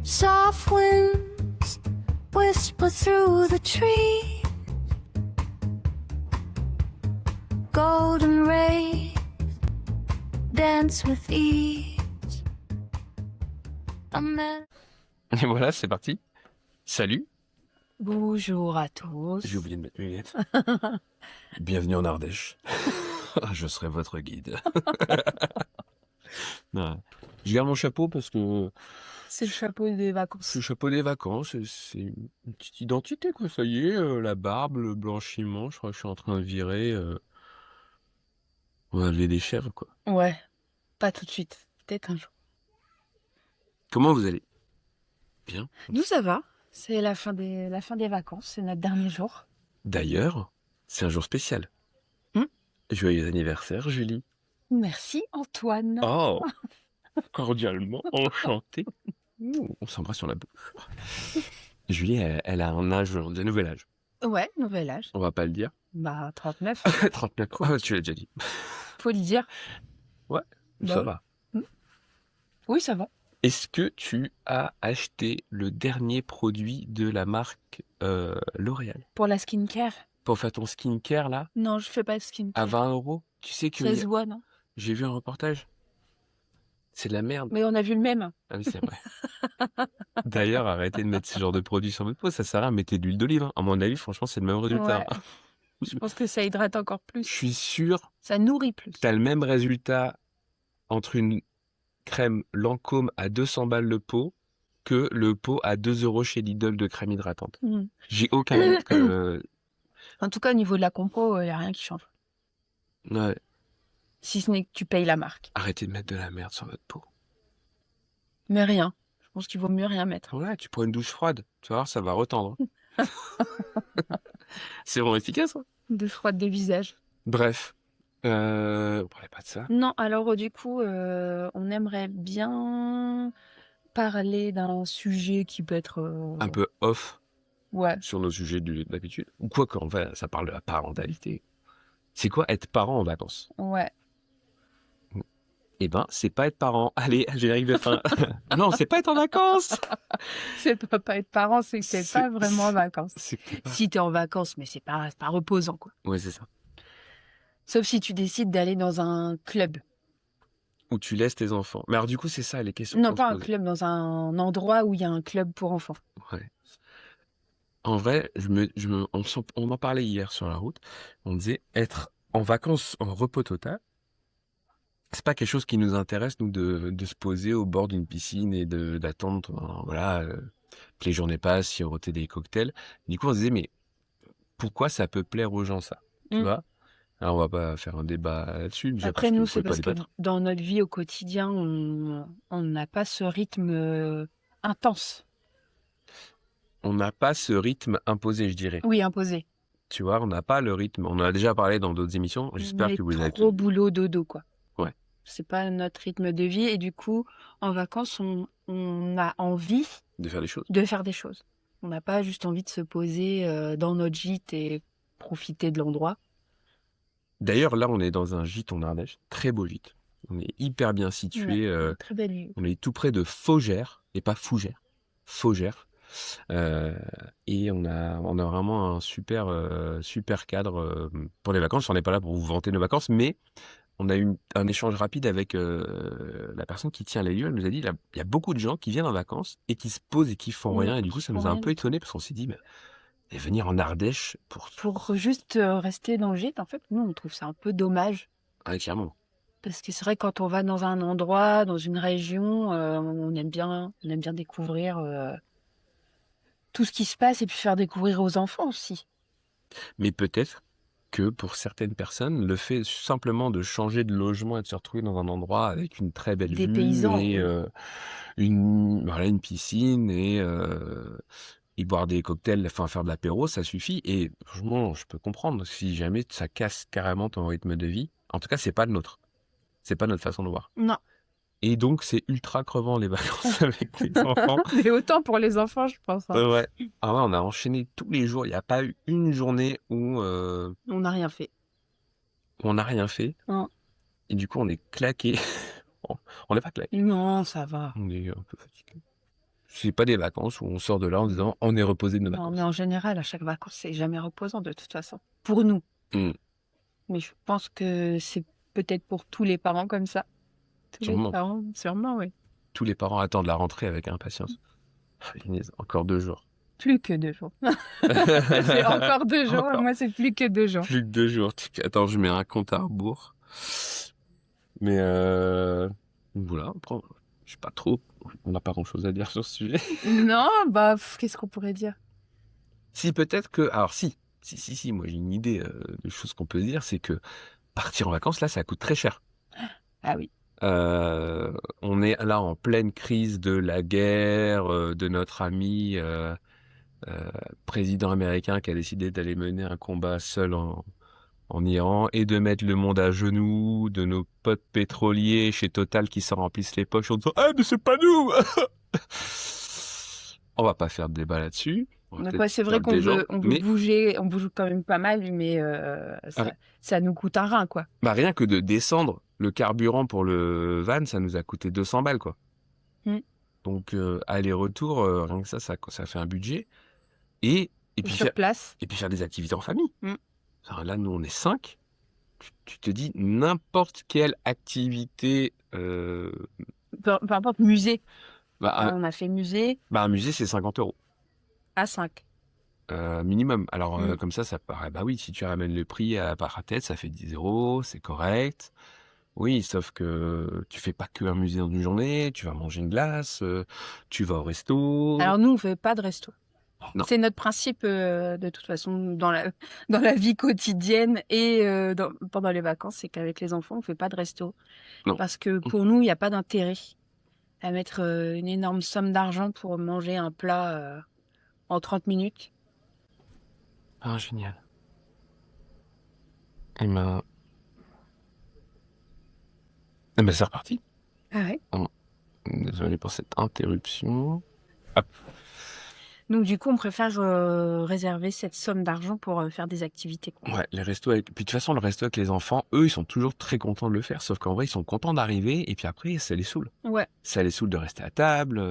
Soft winds whisper through the trees. Golden rays dance with ease. Et voilà, c'est parti. Salut. Bonjour à tous. J'ai oublié de mettre mes lunettes. Bienvenue en Ardèche. Je serai votre guide. Non, je garde mon chapeau parce que C'est le chapeau des vacances. c'est le chapeau des vacances. C'est une petite identité, quoi. Ça y est, la barbe, le blanchiment. Je crois que je suis en train de virer. On va lever des chèvres, quoi. Ouais, pas tout de suite. Peut-être un jour. Comment vous allez? Bien. Nous, ça va. C'est la fin des vacances. C'est notre dernier jour. D'ailleurs, c'est un jour spécial. Hmm. Joyeux anniversaire, Julie. Merci, Antoine. Oh, cordialement enchanté. Ouh, on s'embrasse sur la bouche. Julie, elle a un âge, un nouvel âge. Ouais, nouvel âge. On va pas le dire. Bah, 39. 39. Oh, tu l'as déjà dit. Faut le dire. Ouais, Bah ça oui. va. Oui, ça va. Est-ce que tu as acheté le dernier produit de la marque L'Oréal Pour la skincare. pour faire ton skincare là Non, je fais pas de skincare. à 20 €? Tu sais que Ça se voit, non? j'ai vu un reportage. C'est de la merde. Mais on a vu le même. Ah oui, c'est vrai. D'ailleurs, arrêtez de mettre ce genre de produit sur votre peau, ça sert à rien. Mettez de l'huile d'olive, hein. À mon avis, franchement, c'est le même résultat. Ouais. Je pense que ça hydrate encore Je plus. suis sûr Ça nourrit plus. que tu as le même résultat entre une crème Lancôme à 200 balles le pot que le pot à 2 € chez Lidl de crème hydratante. J'ai aucun doute que... En tout cas, au niveau de la compo, il n'y a rien qui change. Ouais, Si ce n'est que tu payes la marque. arrêtez de mettre de la merde sur votre peau. Mais rien. Je pense qu'il vaut mieux rien mettre. Ouais, tu prends une douche froide, tu vas voir, ça va retendre. C'est vraiment efficace, hein. De froide de visage. Bref, on parlait pas de ça. Non, alors du coup, on aimerait bien parler d'un sujet qui peut être... Un peu off Ouais. sur nos sujets d'habitude. Ou quoi qu'en fait, ça parle de la parentalité. C'est quoi être parent en vacances? Ouais. Eh ben, c'est pas être parent. Allez, générique de fin. Non, c'est pas être en vacances. C'est pas être parent, c'est que t'es C'est- pas vraiment en vacances. C'est pas... Si t'es en vacances, mais c'est pas reposant, quoi. Ouais, c'est ça. Sauf si tu décides d'aller dans un club. Où tu laisses tes enfants. Mais alors du coup, c'est ça les questions Non, qu'on pas se un pose. club, dans un endroit où il y a un club pour enfants. Ouais. En vrai, on en parlait hier sur la route. On disait être en vacances en repos total. C'est pas quelque chose qui nous intéresse, nous, de se poser au bord d'une piscine et d'attendre, voilà, que les journées passent, siroter des cocktails. Du coup, on se disait, mais pourquoi ça peut plaire aux gens, ça? Tu vois? Alors, on va pas faire un débat là-dessus. Déjà Après, parce que nous, vous c'est pouvez pas parce que débattre. dans notre vie au quotidien, on n'a pas ce rythme intense. On n'a pas ce rythme imposé, je dirais. Oui, imposé. Tu vois, on n'a pas le rythme. On en a déjà parlé dans d'autres émissions. J'espère On est que vous êtes... trop boulot dodo, quoi. Ouais. C'est pas notre rythme de vie et du coup, en vacances, on a envie de faire des choses. de faire des choses. On n'a pas juste envie de se poser dans notre gîte et profiter de l'endroit. D'ailleurs, là, on est dans un gîte en Ardèche. Très beau gîte. On est hyper bien situé. Ouais, très belle vue. On est tout près de Faugères, et pas Fougères. Faugères. Et on a vraiment un super cadre pour les vacances. On n'est pas là pour vous vanter nos vacances, mais on a eu un échange rapide avec la personne qui tient les lieux. Elle nous a dit, il y a beaucoup de gens qui viennent en vacances et qui se posent et qui font Oui, rien. Et du coup, ça nous a un peu étonné parce qu'on s'est dit, mais et venir en Ardèche pour juste rester dans le gîte, en fait, nous, on trouve ça un peu dommage. Ah, clairement. Parce que c'est vrai, quand on va dans un endroit, dans une région, on aime bien découvrir tout ce qui se passe et puis faire découvrir aux enfants aussi. Mais peut-être que pour certaines personnes, le fait simplement de changer de logement et de se retrouver dans un endroit avec une très belle Des vue paysans, et une piscine et boire des cocktails, enfin faire de l'apéro, ça suffit. Et franchement, je peux comprendre si jamais ça casse carrément ton rythme de vie. En tout cas, c'est pas le nôtre. C'est pas notre façon de voir. Non. Et donc, c'est ultra crevant les vacances avec les enfants. Mais autant pour les enfants, je pense. Ouais. Ah ouais, on a enchaîné tous les jours. Il n'y a pas eu une journée où On n'a rien fait. on n'a rien fait. Non. Et du coup, on est claqué. On n'est pas claqué. Non, ça va. On est un peu fatigué. C'est pas des vacances où on sort de là en disant on est reposé de nos Non, mais vacances. en général, à chaque vacances, c'est jamais reposant de toute façon. Pour nous. Hmm, Mais je pense que c'est peut-être pour tous les parents comme ça. Tous les sûrement. parents, sûrement, oui. Tous les parents attendent la rentrée avec impatience. Ah, Inès, encore 2 jours. Plus que 2 jours. C'est encore 2 jours. Encore Moi, c'est plus que 2 jours. plus que 2 jours. Attends, je mets un compte à rebours. Mais voilà, après, je sais pas trop. On n'a pas grand-chose à dire sur ce sujet. Non, bah, qu'est-ce qu'on pourrait dire? Si, peut-être que... Alors si, moi j'ai une idée de choses qu'on peut dire, c'est que partir en vacances, là, ça coûte très cher. Ah oui. On est là en pleine crise de la guerre, de notre ami président américain qui a décidé d'aller mener un combat seul en Iran et de mettre le monde à genoux, de nos potes pétroliers chez Total qui s'en remplissent les poches en disant «Ah, mais c'est pas nous!» On va pas faire de débat là-dessus. On va Donc, peut-être ouais, c'est faire vrai le désordre, on veut mais bouger, on bouge quand même pas mal, mais ah, ça nous coûte un rein, quoi. bah rien que de descendre le carburant pour le van, ça nous a coûté 200 balles, quoi. Mm. Donc, aller-retour, rien que ça fait un budget. Et puis Sur place. faire des activités en famille. Mm. Alors là, nous, on est 5. Tu te dis n'importe quelle activité. Peu importe, musée. Bah, On a fait musée un musée, c'est 50 € à 5. minimum. Alors, Mm. comme ça paraît. Bah oui, si tu ramènes le prix à part à tête, ça fait 10 €, c'est correct. Oui, sauf que tu fais pas que un musée dans une journée, tu vas manger une glace, tu vas au resto. Alors nous, on fait pas de resto. Non. C'est notre principe de toute façon dans la vie quotidienne et pendant les vacances, c'est qu'avec les enfants, on fait pas de resto. Non. Parce que pour nous, il n'y a pas d'intérêt à mettre une énorme somme d'argent pour manger un plat en 30 minutes. Ah, génial. Eh ben, c'est reparti. Ah ouais. Désolé pour cette interruption. Hop. Donc du coup, on préfère réserver cette somme d'argent pour faire des activités, quoi. Ouais, les restos avec... Puis de toute façon, le resto avec les enfants, eux, ils sont toujours très contents de le faire. Sauf qu'en vrai, ils sont contents d'arriver et puis après, ça les saoule. Ouais. Ça les saoule de rester à table.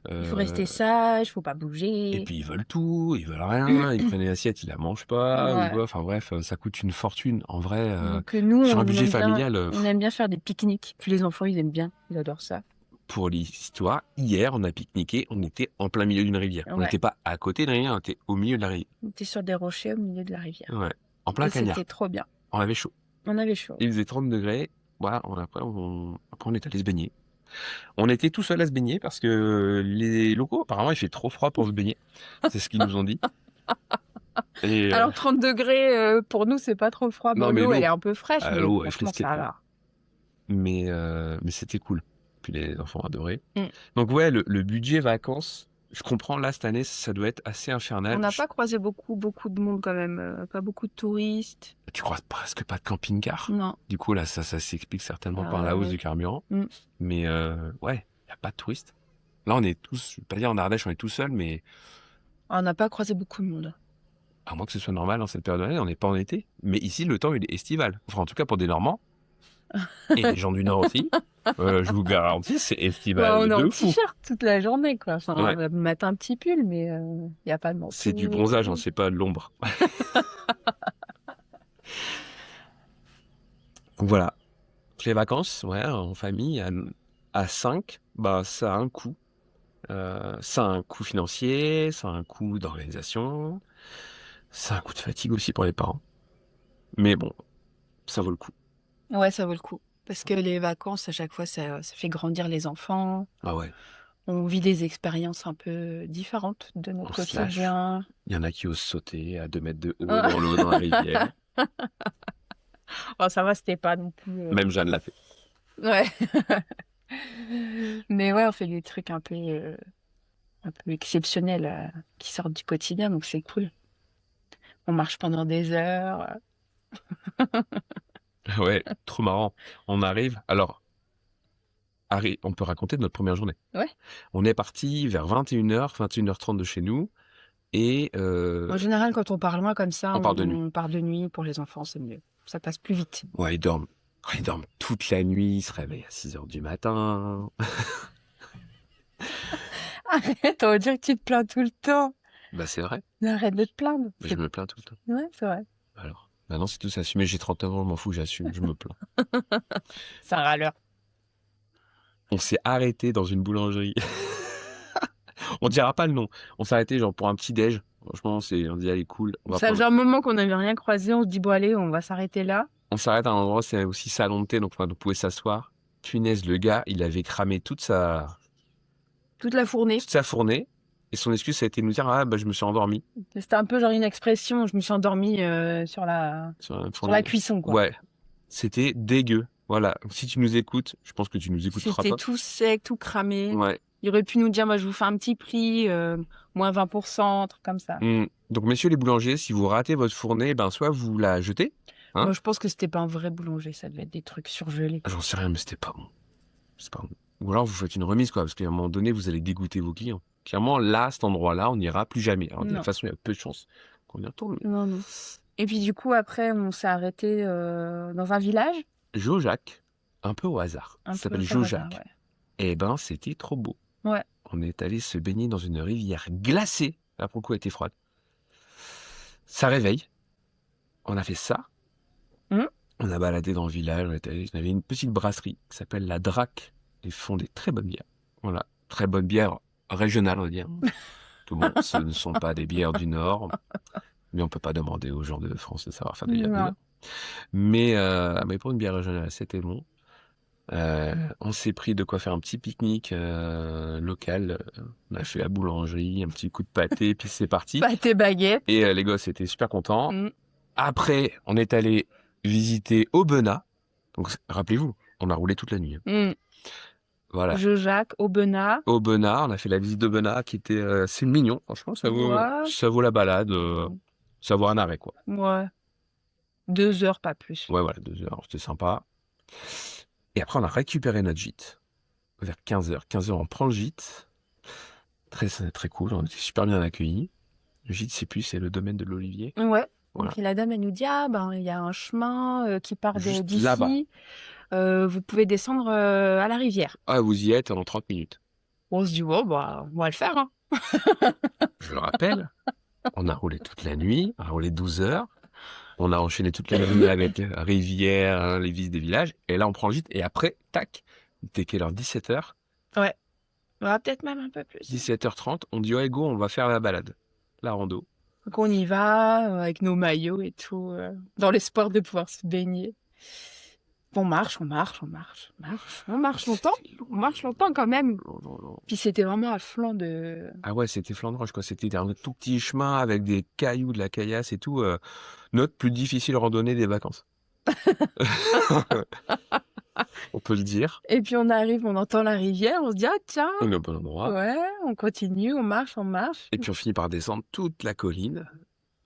Il faut rester sage, faut pas bouger. Et puis ils veulent tout, ils veulent rien, ils prennent une assiette, ils la mangent pas, ou Ouais. quoi. Enfin bref, ça coûte une fortune. En vrai, Donc nous, sur un on budget aime bien, familial, on aime bien faire des pique-niques. Puis les enfants, ils aiment bien, ils adorent ça. pour l'histoire, hier, on a pique-niqué, on était en plein milieu d'une rivière. On Ouais. n'était pas à côté de la rivière, on était au milieu de la rivière. On était sur des rochers au milieu de la rivière. Ouais, en plein Et cagnard. c'était trop bien. On avait chaud. On avait chaud. Il faisait 30 degrés. Voilà, après, on est allé se baigner. On était tout seul à se baigner parce que les locaux, apparemment, il fait trop froid pour se baigner. C'est ce qu'ils nous ont dit. Et, Alors 30 degrés, pour nous, c'est pas trop froid. Non, Bon, mais l'eau, l'eau- elle est un peu fraîche, mais l'eau est franchement, frisquette, ça quoi. va. Mais c'était cool. Puis les enfants adoraient. Mm. Donc ouais, le budget vacances, je comprends, là, cette année, ça doit être assez infernal. On n'a pas croisé beaucoup de monde quand même. Pas beaucoup de touristes. Tu croises presque pas de camping-car. Non. Du coup, là, ça s'explique certainement Ah par la hausse ouais. du carburant. Mm. Mais ouais, il n'y a pas de touristes. Là, on est tous, je vais pas dire en Ardèche, on est tout seul, mais On n'a pas croisé beaucoup de monde. à moins que ce soit normal en cette période de l'année, on n'est pas en été. Mais ici, le temps, il est estival. Enfin, en tout cas, pour des Normands. Et les gens du Nord aussi. Je vous garantis, c'est estival Bah, on est en de fou. t-shirt toute la journée, quoi. Enfin, Ouais. on va mettre un petit pull, mais il n'y a pas de manteau. C'est du bronzage, hein, c'est pas de l'ombre. Donc voilà. Les vacances, ouais, en famille, à 5, bah, ça a un coût. Ça a un coût financier, ça a un coût d'organisation, ça a un coût de fatigue aussi pour les parents. Mais bon, ça vaut le coup. Ouais, ça vaut le coup. Parce que les vacances, à chaque fois, ça fait grandir les enfants. Ah ouais, On vit des expériences un peu différentes de notre On se lâche. quotidien. il y en a qui osent sauter à 2 mètres de haut dans l'eau, dans la rivière. Oh, ça va, c'était pas non plus. Même Jeanne l'a fait. Ouais. Mais ouais, on fait des trucs un peu exceptionnels qui sortent du quotidien, donc c'est cool. On marche pendant des heures. Ouais, trop marrant. On arrive, alors, on peut raconter notre première journée. Ouais. On est parti vers 21h, 21h30 de chez nous. Et En général, quand on part loin comme ça, on part de nuit. on part de nuit. Pour les enfants, c'est mieux. Ça passe plus vite. ouais, ils dorment toute la nuit, ils se réveillent à 6h du matin. Arrête, on va dire que tu te plains tout le temps. Bah, c'est vrai. Mais arrête de te plaindre. Mais je me plains tout le temps. Ouais, c'est vrai. Alors, maintenant, c'est tous assumé. J'ai 39 ans, je m'en fous, j'assume, je me plains. C'est un râleur. On s'est arrêté dans une boulangerie. On dira pas le nom. On s'est arrêté genre pour un petit déj. Franchement, on dit allez cool. Ça faisait un moment qu'on n'avait rien croisé. On se dit bon allez, on va s'arrêter là. On s'arrête à un endroit, c'est aussi salon de thé, donc on pouvait s'asseoir. Punaise, le gars, il avait cramé Toute la fournée. toute sa fournée. Et son excuse, ça a été de nous dire ah bah je me suis endormi C'était un peu genre une expression. Je me suis endormie sur la cuisson quoi. Ouais, c'était dégueu. Voilà. Si tu nous écoutes, je pense que tu nous écouteras pas. C'était tout sec, tout cramé. Ouais. Il aurait pu nous dire moi je vous fais un petit prix, moins 20%, un truc comme ça. Donc messieurs les boulangers, si vous ratez votre fournée, ben soit vous la jetez. Hein, moi je pense que c'était pas un vrai boulanger, ça devait être des trucs surgelés. J'en sais rien, mais c'était pas bon. C'est pas bon. Ou alors vous faites une remise quoi, parce qu'à un moment donné vous allez dégoûter vos clients. Clairement là, cet endroit-là, on n'ira plus jamais. Alors, de toute façon, il y a peu de chances qu'on y retourne. Mais... Non. Et puis du coup après on s'est arrêté dans un village. Jojac, un peu au hasard. Ça s'appelle Jojac. Ouais. Et ben c'était trop beau. Ouais. On est allé se baigner dans une rivière glacée. Là pour le coup elle était froide. Ça réveille. On a fait ça. On a baladé dans le village. On avait une petite brasserie qui s'appelle la Drac. Ils font des très bonnes bières. Voilà, très bonnes bières régionales on va dire. Tout le monde, ce ne sont pas des bières du Nord. Mais on peut pas demander aux gens de France de savoir faire des bières du Nord. Mais pour une bière régionale, c'était bon. On s'est pris de quoi faire un petit pique-nique local. On a fait la boulangerie, un petit coup de pâté, puis c'est parti. Pâté baguette. Et les gosses étaient super contents. Après, on est allé visiter Aubenas. Donc, rappelez-vous, on a roulé toute la nuit. Voilà. Jojac, Aubenas. Aubenas, on a fait la visite d'Aubenas qui était c'est mignon, franchement, ça vaut la balade. Ça vaut un arrêt, quoi. Ouais. 2 heures, pas plus. Ouais, voilà, 2 heures, c'était sympa. Et après, on a récupéré notre gîte vers 15h. 15h, on prend le gîte. Très, très cool, on était super bien accueillis. Le gîte, c'est le domaine de l'Olivier. Ouais. Voilà. Donc, la dame, elle nous dit, il y a un chemin qui part d'ici. Là-bas. Vous pouvez descendre à la rivière. Ah, vous y êtes en 30 minutes. On se dit, on va le faire. Hein. Je le rappelle, on a roulé toute la nuit, on a roulé 12 heures. On a enchaîné toute la nuit avec rivière, les visites des villages. Et là, on prend le gîte. Et après, tac, il était quelle heure 17h. Ouais. Peut-être même un peu plus. 17h30, on dit, ouais, go, on va faire la balade. La rando. Donc, on y va avec nos maillots et tout, dans l'espoir de pouvoir se baigner. On marche longtemps. On marche longtemps quand même. Non. Puis c'était vraiment à flanc de... Ah ouais, c'était flanc de roche, quoi. C'était un tout petit chemin avec des cailloux, de la caillasse et tout. Notre plus difficile randonnée des vacances. On peut le dire. Et puis on arrive, on entend la rivière, on se dit, ah tiens. On est au bon endroit. Ouais, on continue, on marche. Et puis on finit par descendre toute la colline.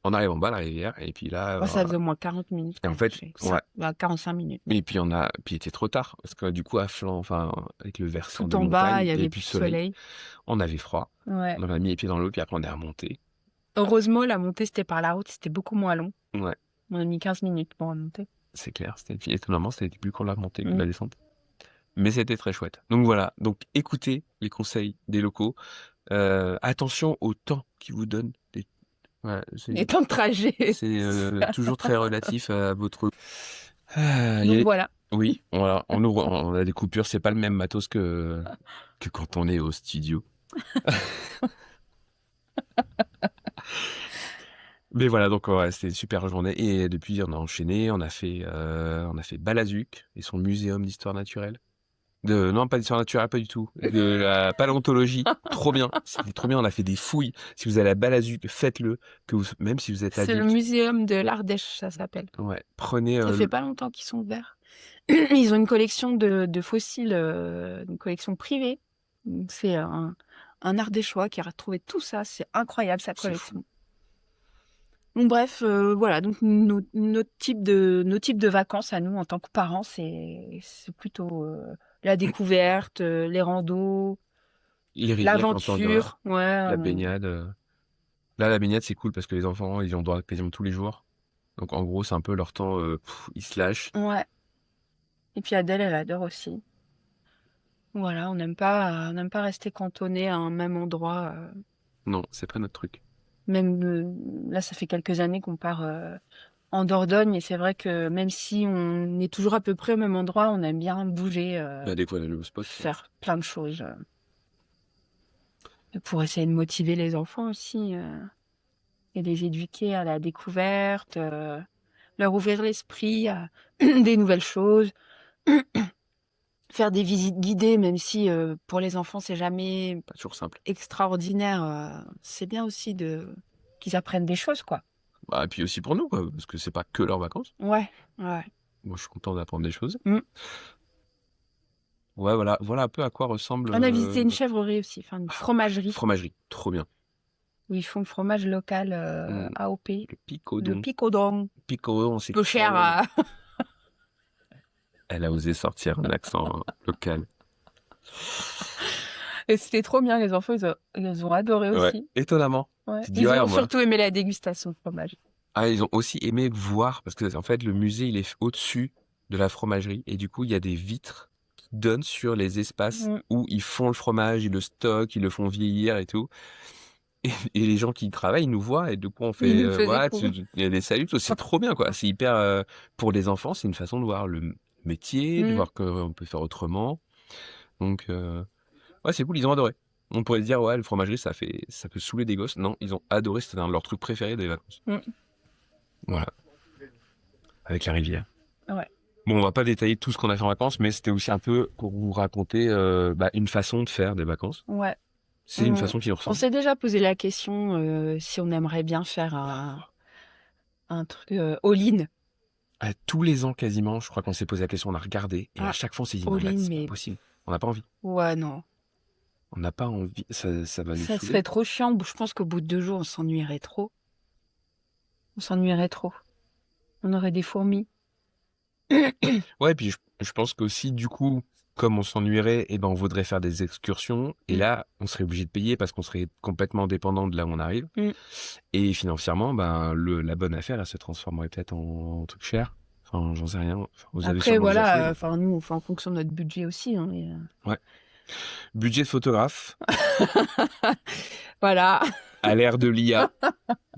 On arrive en bas de la rivière et puis là... ça faisait au moins 40 minutes. Et en fait, 45 minutes. Et puis il était trop tard parce que du coup à flanc, avec le versant tout en bas, il y avait plus de soleil. On avait froid. Ouais. On a mis les pieds dans l'eau puis après on est remonté. Heureusement, la montée c'était par la route, c'était beaucoup moins long. Ouais. On a mis 15 minutes pour remonter. C'est clair, étonnamment c'était plus court la montée que la descente. Mais c'était très chouette. Donc voilà, écoutez les conseils des locaux. Attention au temps qu'ils vous donnent. Les temps de trajet. C'est toujours très relatif à votre... Donc voilà. Oui, voilà. On a des coupures, c'est pas le même matos que quand on est au studio. Mais voilà, donc c'était une super journée. Et depuis, on a enchaîné, on a fait Balazuc et son muséum d'histoire naturelle. Non, pas d'histoire naturelle, pas du tout. De la paléontologie. Trop bien. C'était trop bien. On a fait des fouilles. Si vous allez à Balazuc, faites-le. Même si vous êtes adulte. C'est le muséum de l'Ardèche, ça s'appelle. Ouais. Prenez. Ça fait pas longtemps qu'ils sont ouverts. Ils ont une collection de fossiles, une collection privée. C'est un Ardéchois qui a retrouvé tout ça. C'est incroyable, sa collection. Donc bref, voilà. Donc nos types de vacances à nous en tant que parents, c'est plutôt la découverte, les randos, l'aventure, la baignade. Là, la baignade, c'est cool parce que les enfants, ils ont droit quasiment tous les jours. Donc en gros, c'est un peu leur temps, ils se lâchent. Ouais. Et puis Adèle, elle adore aussi. Voilà, on n'aime pas rester cantonné à un même endroit. Non, c'est pas notre truc. Même là, ça fait quelques années qu'on part en Dordogne et c'est vrai que même si on est toujours à peu près au même endroit, on aime bien bouger, Bah, découvrir de nouveaux spots, quoi. faire plein de choses pour essayer de motiver les enfants aussi et les éduquer à la découverte, leur ouvrir l'esprit à des nouvelles choses. Faire des visites guidées, même si pour les enfants, c'est jamais Pas toujours simple. extraordinaire, c'est bien aussi qu'ils apprennent des choses, quoi. Bah, et puis aussi pour nous, quoi, parce que c'est pas que leurs vacances. Ouais, ouais. Moi, je suis content d'apprendre des choses. Mm. Ouais, voilà un peu à quoi ressemble On a visité une chèvrerie aussi, enfin une fromagerie, fromagerie. Trop bien. où ils font le fromage local Mm. AOP, Le le picodon. picodon. Picodon, c'est Peu cher Elle a osé sortir un accent local. Et c'était trop bien, les enfants, ils ont adoré Ouais, aussi. étonnamment. Ouais. Tu dis, Ils ouais, ont on va. surtout aimé la dégustation de fromage. Ah, ils ont aussi aimé voir, parce que en fait, le musée, il est au-dessus de la fromagerie, et du coup, il y a des vitres qui donnent sur les espaces Mm. où ils font le fromage, ils le stockent, ils le font vieillir et tout. Et les gens qui y travaillent, ils nous voient, et du coup, on fait, Ils nous faisaient ouais, coucou. il y a des saluts, c'est trop bien, quoi. C'est hyper, pour les enfants, c'est une façon de voir le métier, de Mm. voir qu'on peut faire autrement. Donc, ouais, c'est cool, ils ont adoré. On pourrait se dire, ouais, le fromagerie, ça peut saouler des gosses. Non, ils ont adoré, c'était un de leurs trucs préférés des vacances. Mm. Voilà. Avec la rivière. Ouais. Bon, on va pas détailler tout ce qu'on a fait en vacances, mais c'était aussi un peu pour vous raconter une façon de faire des vacances. Ouais. C'est une façon qui nous On ressemble. s'est déjà posé la question si on aimerait bien faire un truc all-in. À tous les ans, quasiment, je crois qu'on s'est posé la question, on a regardé, et à Ah, chaque fois, on s'est dit, non, all-in, c'est pas mais possible. On n'a pas envie. ouais, non. On n'a pas envie. Ça va nous Ça saouler. serait trop chiant. Je pense qu'au bout de 2 jours, on s'ennuierait trop. On s'ennuierait trop. On aurait des fourmis. Ouais, puis je pense qu'aussi, du coup, comme on s'ennuierait, eh ben, on voudrait faire des excursions. Et Mm. là, on serait obligé de payer parce qu'on serait complètement dépendant de là où on arrive. Mm. Et financièrement, la bonne affaire, elle se transformerait peut-être en truc cher. Enfin, j'en sais rien. Enfin, vous avez Après, sûrement déjà fait. voilà, enfin, nous, on fait en fonction de notre budget aussi. Hein, Ouais. Budget de photographe, Voilà. à l'ère de l'IA.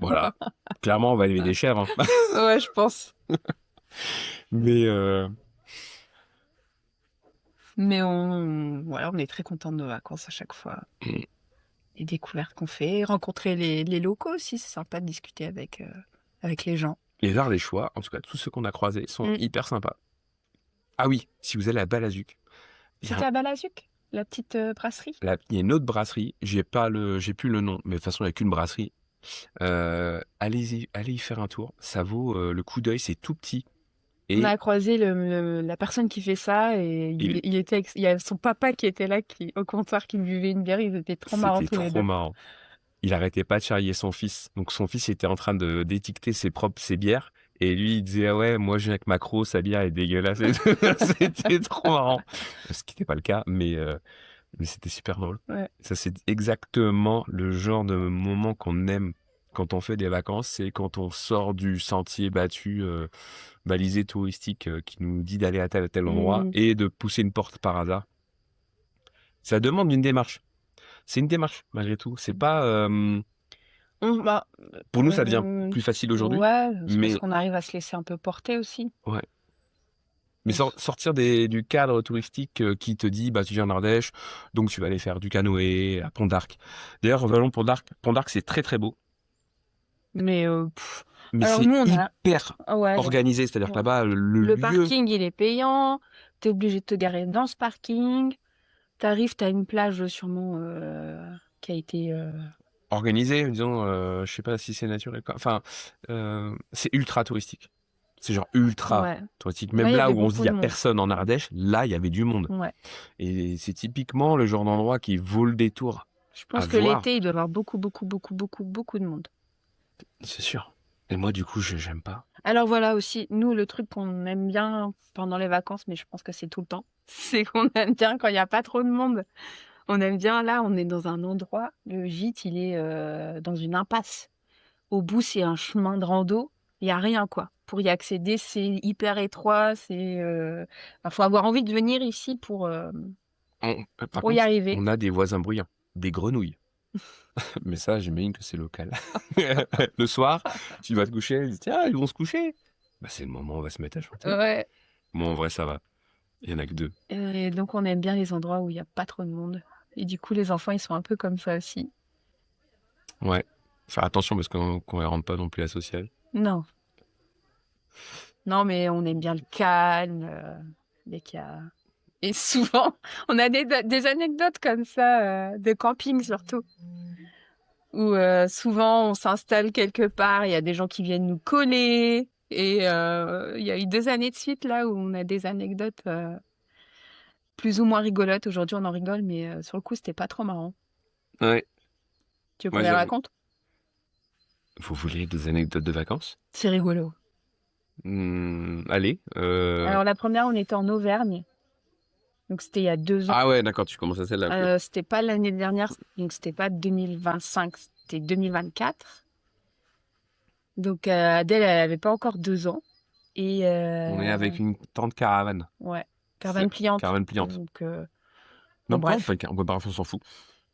Voilà. Clairement, on va lever des chèvres. Hein. Ouais, je pense. Mais Mais voilà, on est très contents de nos vacances à chaque fois. Les découvertes qu'on fait, rencontrer les locaux aussi, c'est sympa de discuter avec les gens. les arts des choix, en tout cas, tous ceux qu'on a croisés sont Mm. hyper sympas. Ah oui, si vous allez à Balazuc, C'était à Balazuc, la petite brasserie. il y a une autre brasserie, j'ai plus le nom, mais de toute façon, il n'y a qu'une brasserie. Allez y faire un tour, ça vaut le coup d'œil, c'est tout petit. On Et a croisé la personne qui fait ça et il y a son papa qui était là, au comptoir, qui buvait une bière. Ils étaient trop marrants c'était tous les trop deux. marrant. Il arrêtait pas de charrier son fils. Donc son fils était en train d'étiqueter ses bières. Et lui, il disait, ah ouais, moi je viens avec Macro, sa bière est dégueulasse. C'était trop marrant. Ce qui n'était pas le cas, mais c'était super drôle. Ouais. Ça, c'est exactement le genre de moment qu'on aime quand on fait des vacances. C'est quand on sort du sentier battu, balisé touristique qui nous dit d'aller à tel endroit et de pousser une porte par hasard. Ça demande une démarche. C'est une démarche, malgré tout. C'est pas... pour nous, ça devient plus facile aujourd'hui. Ouais, c'est mais parce qu'on arrive à se laisser un peu porter aussi. ouais. Mais sortir du cadre touristique qui te dit, bah, tu viens en Ardèche, donc tu vas aller faire du canoë à Pont d'Arc. D'ailleurs, revenons Pont d'Arc. Pont d'Arc, c'est très très beau. Mais Mais alors c'est nous, hyper ouais, organisé. C'est-à-dire que là-bas, le le lieu... parking, il est payant. T'es obligé de te garer dans ce parking. T'arrives, t'as une plage sûrement qui a été... organisé, disons, je sais pas si c'est naturel. Enfin, c'est ultra touristique. C'est genre ultra touristique. Même Ouais, il y là avait où on se dit, il n'y beaucoup a de monde. personne en Ardèche, là, il y avait du monde. Ouais. Et c'est typiquement le genre d'endroit qui vaut le détour. Je pense que l'été, il doit y avoir beaucoup de monde. C'est sûr. Et moi, du coup, j'aime pas. Alors voilà aussi, nous, le truc qu'on aime bien pendant les vacances, mais je pense que c'est tout le temps, c'est qu'on aime bien quand il n'y a pas trop de monde. On aime bien, là, on est dans un endroit, le gîte, il est dans une impasse. Au bout, c'est un chemin de rando, il n'y a rien, quoi. Pour y accéder, c'est hyper étroit, faut avoir envie de venir ici pour Par pour y contre, arriver. on a des voisins bruyants, des grenouilles. Mais ça, j'imagine que c'est local. Le soir, tu vas te coucher, ils disent, tiens, ils vont se coucher. Bah, c'est le moment où on va se mettre à chanter. Ouais. Bon, en vrai, ça va. Il y en a que 2. Et donc, on aime bien les endroits où il n'y a pas trop de monde. Et du coup, les enfants, ils sont un peu comme ça aussi. Ouais. Faire attention parce qu'on ne rentre pas non plus à social. Non. Non, mais on aime bien le calme. Dès qu'il y a... Et souvent, on a des anecdotes comme ça, de camping surtout, où souvent on s'installe quelque part, il y a des gens qui viennent nous coller. Et il y a eu 2 années de suite là où on a des anecdotes plus ou moins rigolotes. Aujourd'hui, on en rigole, mais sur le coup, c'était pas trop marrant. Ouais. Tu veux qu'on Moi, les j'avoue. raconte? Vous voulez des anecdotes de vacances? C'est rigolo. Allez. Alors la première, on était en Auvergne. Donc c'était il y a 2 ans. Ah ouais, d'accord, tu commences à celle-là. Ok. C'était pas l'année dernière, donc c'était pas 2025, c'était 2024. Donc Adèle, elle avait pas encore 2 ans. Et On est avec une tente caravane. ouais, caravane pliante. Caravane pliante. Donc Non, bon, bref. on peut pas, on s'en fout.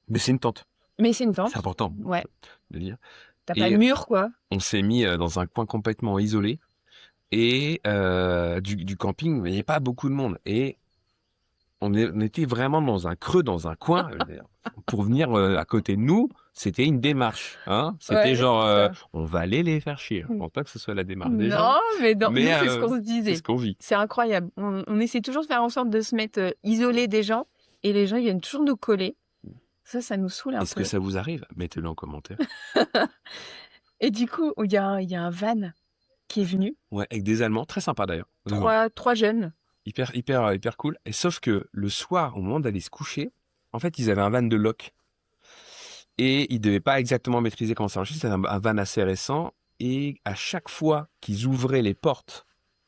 Mais c'est une tente. Mais c'est une tente. C'est important Ouais. de dire. T'as pas de mur, quoi. On s'est mis dans un coin complètement isolé et du camping, mais il n'y avait pas beaucoup de monde. Et on était vraiment dans un creux, dans un coin. Pour venir à côté de nous, c'était une démarche. Hein, c'était Ouais, genre, c'est ça. on va aller les faire chier. Je pense pas que ce soit la démarche des gens. Non, mais nous, Mais c'est ce qu'on se c'est disait. ce qu'on vit. C'est incroyable. On essaie toujours de faire en sorte de se mettre isolé des gens. Et les gens, ils viennent toujours nous coller. Ça nous saoule un Est-ce peu. que ça vous arrive? Mettez-le en commentaire. Et du coup, il y a un van qui est venu. Ouais, avec des Allemands, très sympa d'ailleurs. Vraiment. 3 jeunes. Hyper cool. Et sauf que le soir, au moment d'aller se coucher, en fait, ils avaient un van de loc. Et ils devaient pas exactement maîtriser comment ça marchait. C'était un van assez récent. Et à chaque fois qu'ils ouvraient les portes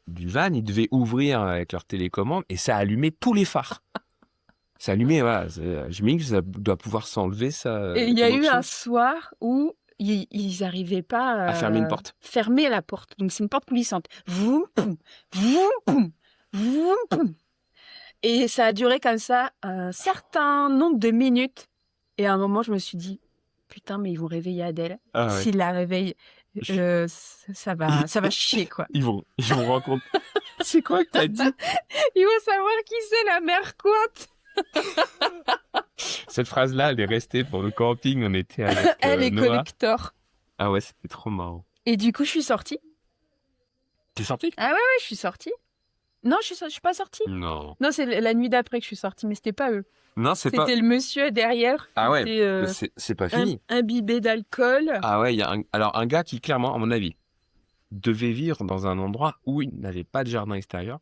du van, ils devaient ouvrir avec leur télécommande et ça allumait tous les phares. Ça allumait, voilà. J'imagine que ça doit pouvoir s'enlever, ça. Et il y a comme eu option. un soir où ils n'arrivaient pas À fermer une porte. fermer la porte. Donc c'est une porte coulissante. Vroom, poum, vroom, poum, vroom, poum. Et ça a duré comme ça un certain nombre de minutes. Et à un moment, je me suis dit, putain, mais ils vont réveiller Adèle. Ah ouais. S'ils la réveillent, ça va chier, quoi. Ils vont rencontrer. C'est quoi que t'as dit? Ils vont savoir qui c'est la mère Quinte. Cette phrase-là, elle est restée pour le camping. On était avec Elle est Noah. collector. Ah ouais, c'était trop marrant. Et du coup, je suis sortie. T'es sorti? Ah ouais, je suis sortie. Non, je suis pas sortie. Non. Non, c'est la nuit d'après que je suis sortie, mais c'était pas eux. Non, c'est pas. C'était le monsieur derrière. Ah ouais, C'était, c'est pas fini. imbibé d'alcool. Ah ouais, il y a alors un gars qui, clairement, à mon avis, devait vivre dans un endroit où il n'avait pas de jardin extérieur.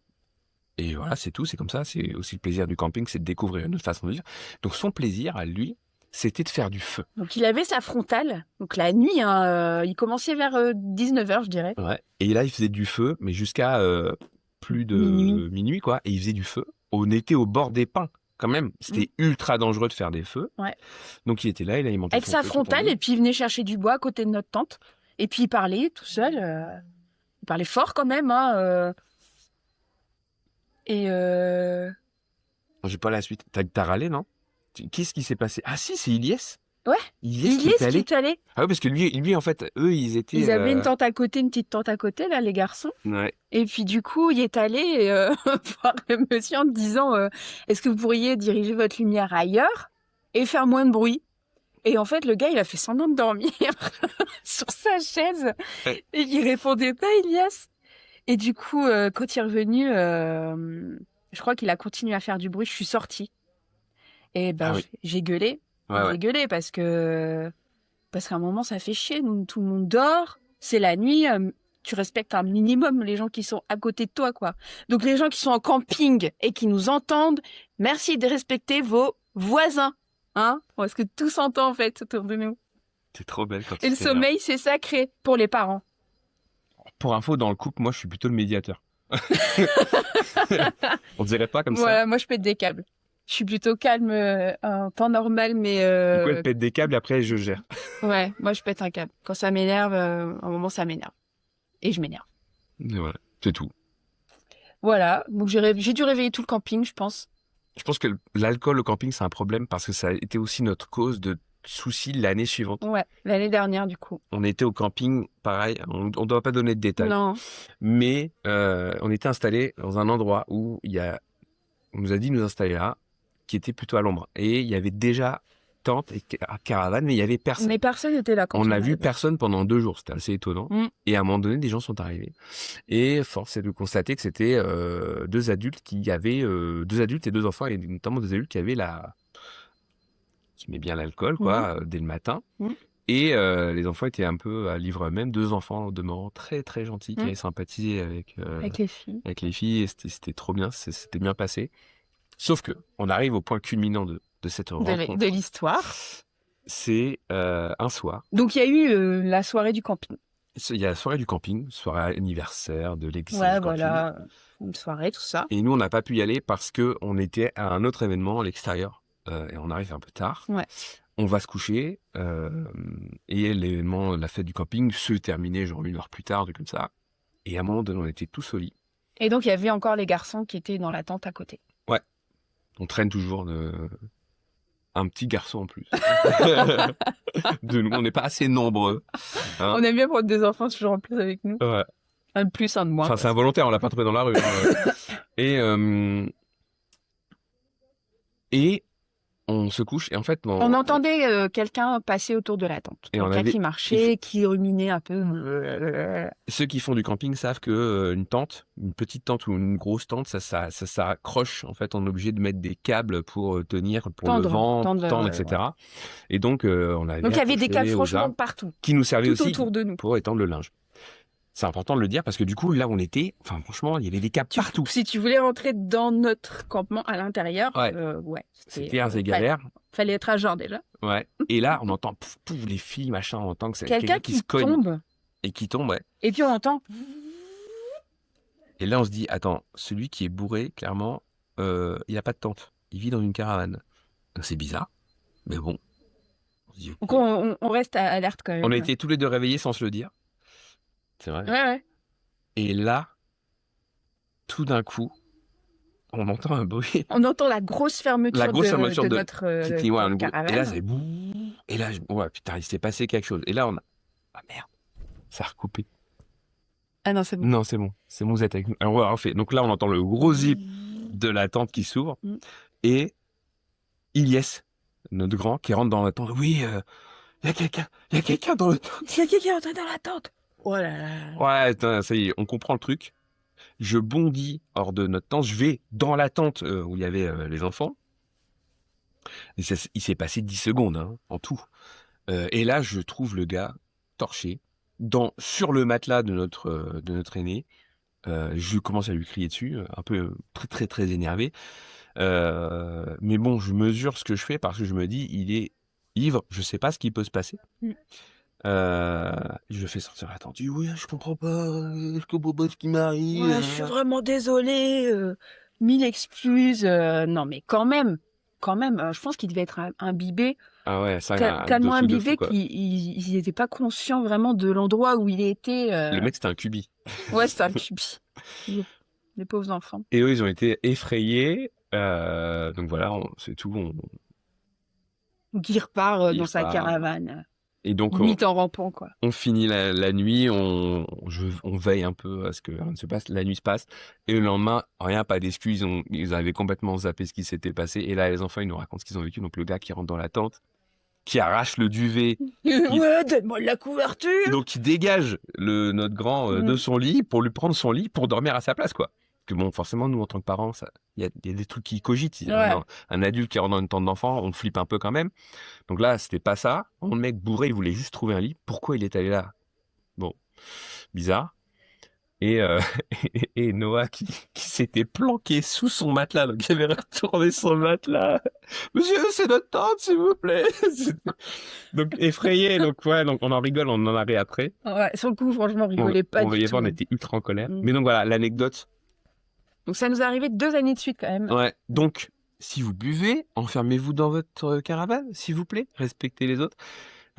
Et voilà, c'est tout, c'est comme ça. C'est aussi le plaisir du camping, c'est de découvrir une autre façon de vivre. Donc son plaisir, à lui, c'était de faire du feu. Donc il avait sa frontale. Donc la nuit, hein, il commençait vers 19h, je dirais. Ouais. Et là, il faisait du feu, mais jusqu'à plus de minuit, quoi. Et il faisait du feu. On était au bord des pins, quand même. C'était ultra dangereux de faire des feux. Ouais. Donc il était là, il alimentait Avec son sa feu frontale, tout en et puis il venait chercher du bois à côté de notre tente. Et puis il parlait tout seul. Il parlait fort quand même. Hein, Et J'ai pas la suite. T'as râlé, non? Qu'est-ce qui s'est passé? Ah si, c'est Ilyes. ouais, Ilyes qui Ilyes est qui allé. est allé. Ah oui, parce que lui, en fait, eux, ils étaient. Ils avaient une tente à côté, une petite tente à côté, là, les garçons. Ouais. Et puis du coup, il est allé voir le monsieur en disant est-ce que vous pourriez diriger votre lumière ailleurs et faire moins de bruit? Et en fait, le gars, il a fait semblant de dormir sur sa chaise. Ouais. Et il répondait pas, Ilias. Et du coup, quand il est revenu, je crois qu'il a continué à faire du bruit. Je suis sortie. Et ben, Ah oui. j'ai gueulé. Ouais, ouais. J'ai gueulé parce qu'à un moment, ça fait chier. Tout le monde dort. C'est la nuit. Tu respectes un minimum les gens qui sont à côté de toi, quoi. Donc, les gens qui sont en camping et qui nous entendent, merci de respecter vos voisins. Hein? Parce que tout s'entend, en fait, autour de nous. T'es trop belle quand Et le sommeil, c'est sacré pour les parents. Pour info, dans le couple, moi, je suis plutôt le médiateur. On dirait pas comme Voilà, moi, je pète des câbles. Je suis plutôt calme en temps normal, mais... ça. Du coup, elle pète des câbles, après, je gère. Ouais, moi, je pète un câble. Quand ça m'énerve, à un moment, ça m'énerve. Et je m'énerve. Et voilà, c'est tout. Voilà, donc j'ai dû réveiller tout le camping, je pense. Je pense que l'alcool au camping, c'est un problème parce que ça a été aussi notre cause de soucis l'année suivante. Ouais, l'année dernière, du coup. On était au camping, pareil, on ne doit pas donner de détails, Non. mais on était installés dans un endroit où on nous a dit de nous installer là, qui était plutôt à l'ombre. Et il y avait déjà tente et caravane, mais il y avait personne. Mais personne n'était là quand On on n'a vu arrivait. personne pendant 2 jours, c'était assez étonnant. Mm. Et à un moment donné, des gens sont arrivés. Et force est de constater que c'était deux adultes et 2 enfants, et notamment 2 adultes qui met bien l'alcool, quoi, dès le matin. Mm. Et les enfants étaient un peu à livre eux-mêmes, 2 enfants au demeurant très très gentils, qui avaient sympathisé avec Avec les filles. les filles, et c'était trop bien, c'était bien passé. Sauf que on arrive au point culminant de cette rencontre. De l'histoire. C'est un soir. Donc, il y a eu la soirée du camping. Il y a la soirée du camping, soirée anniversaire de l'existence Ouais, du camping. voilà. Une soirée, tout ça. Et nous, on n'a pas pu y aller parce que on était à un autre événement à l'extérieur. Et on arrive un peu tard. Ouais. On va se coucher. Et l'événement, la fête du camping, se terminait genre 1 heure plus tard, comme ça. Et à un moment donné, on était tous au lit. Et donc, il y avait encore les garçons qui étaient dans la tente à côté. Ouais. On traîne toujours un petit garçon en plus. De nous, on n'est pas assez nombreux. Hein. On aime bien prendre des enfants toujours en plus avec nous. Ouais. Un de plus, un de moins. Enfin, c'est involontaire, on l'a pas trouvé dans la rue. Et on se couche, et en fait... On entendait quelqu'un passer autour de la tente. Et Quelqu'un qui marchait, qui ruminait un peu. Ceux qui font du camping savent que une petite tente ou une grosse tente, ça s'accroche. En fait, on est obligé de mettre des câbles pour tenir, pour le vent, tendre, etc. Ouais. Et donc, on avait... Donc, il y avait des câbles franchement partout. Qui nous servaient aussi autour de nous. pour étendre le linge. C'est important de le dire parce que du coup, là, on était... Enfin, franchement, il y avait des câbles partout. Si tu voulais rentrer dans notre campement à l'intérieur, c'était assez galère. Fallait être à jeun déjà. Ouais. Et là, on entend pouf, pouf, les filles, machin, on entend que c'est quelqu'un qui se cogne. Tombe. Et qui tombe, ouais. Et puis on entend... Et là, on se dit, attends, celui qui est bourré, clairement, il n'a pas de tente. Il vit dans une caravane. Donc c'est bizarre, mais bon. On se dit, okay. Donc on reste alerte quand même. On a été tous les 2 réveillés sans se le dire. C'est vrai. Ouais. Et là, tout d'un coup, on entend un bruit. On entend la grosse fermeture, de notre caravane. Et là, c'est bouh. Et là, ouais, putain, il s'est passé quelque chose. Et là, on a... Ah merde, ça a recoupé. Ah non, c'est bon. Non, c'est bon. C'est bon, vous êtes avec nous. Alors, on va refaire. Donc là, on entend le gros zip de la tente qui s'ouvre. Et Ilyes, notre grand, qui rentre dans la tente. Oui, il y a quelqu'un dans la tente. Il y a quelqu'un entré dans la tente. Oh là là. Ouais, attends, ça y est, on comprend le truc. Je bondis hors de notre tente. Je vais dans la tente où il y avait les enfants. Et il s'est passé 10 secondes en tout. Et là, je trouve le gars torché sur le matelas de notre aîné. Je commence à lui crier dessus, un peu très très très énervé. Mais bon, je mesure ce que je fais parce que je me dis, il est ivre, je sais pas ce qui peut se passer. Je fais sortir la tente. Je dis, oui, je comprends pas ce qui m'arrive. Ouais, je suis vraiment désolée. 1000 excuses. Non, mais quand même, je pense qu'il devait être imbibé. Ah ouais, ça tellement imbibé qu'il n'était pas conscient vraiment de l'endroit où il était. Le mec, c'était un cubi. Ouais, c'était un cubi. Les pauvres enfants. Et eux, ils ont été effrayés. Donc voilà, c'est tout. Donc il repart dans sa caravane. Et donc, limite en rampant, quoi. On finit la nuit, on veille un peu à ce que rien ne se passe, la nuit se passe, et le lendemain, rien, pas d'excuses, ils avaient complètement zappé ce qui s'était passé, et là, les enfants, ils nous racontent ce qu'ils ont vécu, donc le gars qui rentre dans la tente, qui arrache le duvet. Ouais, donne-moi de la couverture. Donc, il dégage notre grand de son lit pour lui prendre son lit pour dormir à sa place, quoi. Que bon, forcément, nous, en tant que parents, il y a des trucs qui cogitent. Ouais. Un adulte qui rentre dans une tente d'enfant, on flippe un peu quand même. Donc là, c'était pas ça. Le mec bourré, il voulait juste trouver un lit. Pourquoi il est allé là? Bon, bizarre. Et Noah qui s'était planqué sous son matelas, donc il avait retourné son matelas. Monsieur, c'est notre tente, s'il vous plaît. Donc effrayé, donc on en rigole, on en a ri après. Ouais, sur le coup, franchement, on rigolait pas du tout. On était ultra en colère. Mais donc voilà, l'anecdote. Donc ça nous est arrivé 2 années de suite quand même. Ouais, donc si vous buvez, enfermez-vous dans votre caravane, s'il vous plaît. Respectez les autres.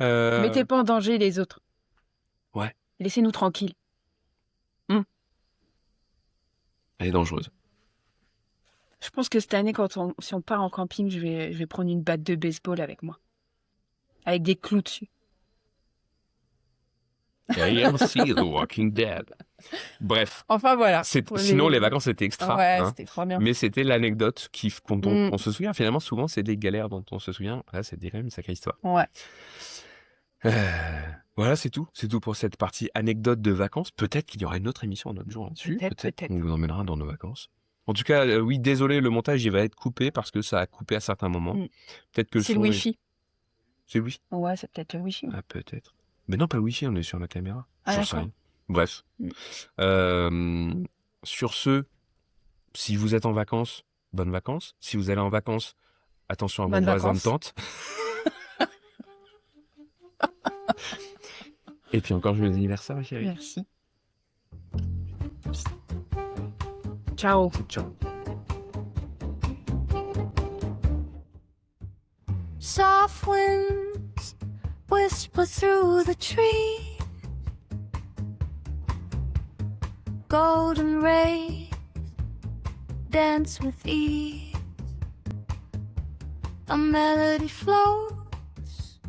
Mettez pas en danger les autres. Ouais. Laissez-nous tranquilles. Elle est dangereuse. Je pense que cette année, si on part en camping, je vais prendre une batte de baseball avec moi. Avec des clous dessus. AMC, The Walking Dead. Bref. Enfin, voilà. Sinon, les vacances étaient extra. Ouais, hein. c'était trop bien. Mais c'était l'anecdote dont Mm. on se souvient. Finalement, souvent, c'est des galères dont on se souvient. Là, c'était quand même une sacrée histoire. Ouais. Voilà, c'est tout. C'est tout pour cette partie anecdote de vacances. Peut-être qu'il y aura une autre émission un autre jour là-dessus. Peut-être. On vous emmènera dans nos vacances. En tout cas, oui, désolé, le montage, il va être coupé parce que ça a coupé à certains moments. Mm. Peut-être que C'est le Wi-Fi. C'est le Wi-Fi. Ouais, c'est peut-être le Wi-Fi. Ah, peut-être. Mais non, pas le Wi-Fi, on est sur la caméra. Ah, J'en sais d'accord. rien. Bref. Sur ce, si vous êtes en vacances, bonnes vacances. Si vous allez en vacances, attention à vos Bonnes voisins de vacances. tente. Et puis encore joyeux anniversaire, ma chérie. Merci. Ciao. Ciao. Soft winds whisper through the trees. Golden rays dance with ease. A melody flows,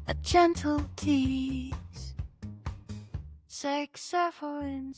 a gentle tease. Saxophone.